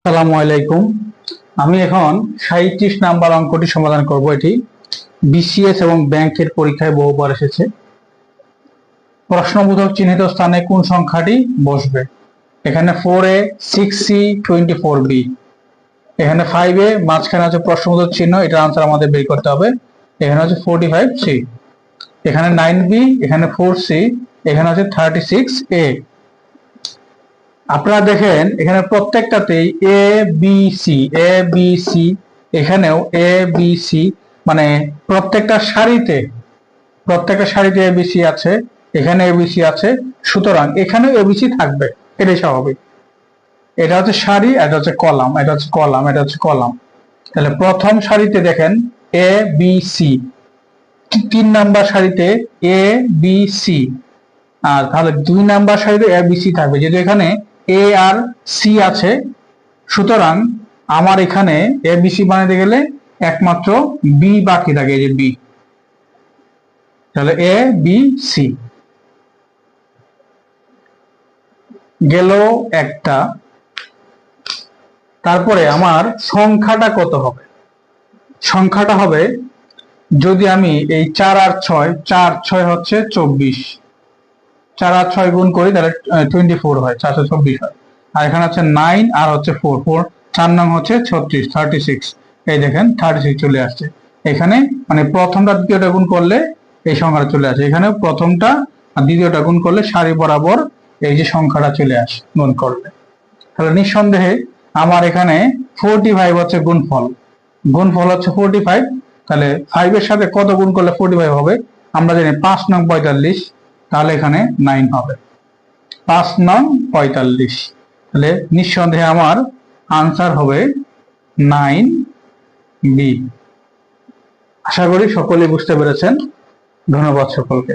আসসালামু আলাইকুম। আমি এখন 37 নাম্বার অঙ্কটি সমাধান করব। এটি বিসিএস এবং ব্যাংকের পরীক্ষায় বহুবার এসেছে। প্রশ্নবোধক চিহ্নিত স্থানে কোন সংখ্যাটি বসবে? এখানে 4a 6c 24b, এখানে 5a মাঝখানে আছে প্রশ্নবোধক চিহ্ন, এটার আনসার আমাদের বের করতে হবে। এখানে আছে 45c, এখানে 9b, এখানে 4c, এখানে আছে 36a। আপনারা দেখেন এখানে প্রত্যেকটাতেই A B C A B C, এখানেও এ বি সি, মানে প্রত্যেকটা সারিতে এ বি সি আছে, এখানে এ বি সি আছে, সুতরাং এখানেও এ বি সি থাকবে, এটাই স্বাভাবিক। এটা হচ্ছে সারি, এটা হচ্ছে কলাম, এটা হচ্ছে কলাম, এটা হচ্ছে কলাম। তাহলে প্রথম সারিতে দেখেন এ বি সি, 3 নাম্বার সারিতে এ বি সি, আর তাহলে 2 নাম্বার সারিতে এ বি সি থাকবে। যেহেতু এখানে এ আর সি আছে, সুতরাং আমার এখানে এ বি সি বানাতে গেলে একমাত্র বি বাকি থাকে, এই যে বি। তাহলে এ বি সি গেল একটা। তারপরে আমার সংখ্যাটা কত হবে? সংখ্যাটা হবে, যদি আমি এই 4 আর 6, 4 6 হচ্ছে 24, 4 আর 6 গুণ করি তাহলে 24 হয়, 424 হয়। আর এখানে হচ্ছে 9 আর হচ্ছে 4, 4 নং হচ্ছে 36, 36। এই দেখেন 36 চলে আসছে এখানে, মানে প্রথমটা দ্বিতীয়টা গুণ করলে এই সংখ্যাটা চলে আসে। এখানে প্রথমটা আর দ্বিতীয়টা গুণ করলে সারি বরাবর এই যে সংখ্যাটা চলে আসে গুণ করলে। তাহলে নিঃসন্দেহে আমার এখানে 45 হচ্ছে গুণফল, গুণফল হচ্ছে 45। তাহলে 5 এর সাথে কত গুণ করলে 45 হবে? আমরা জানি 5 নং 45, তাহলে এখানে 9 হবে, 5 নং 45। তাহলে নিঃসন্দেহে আমার আনসার হবে 9b। আশা করি সকলেই বুঝতে পেরেছেন। ধন্যবাদ সকলকে।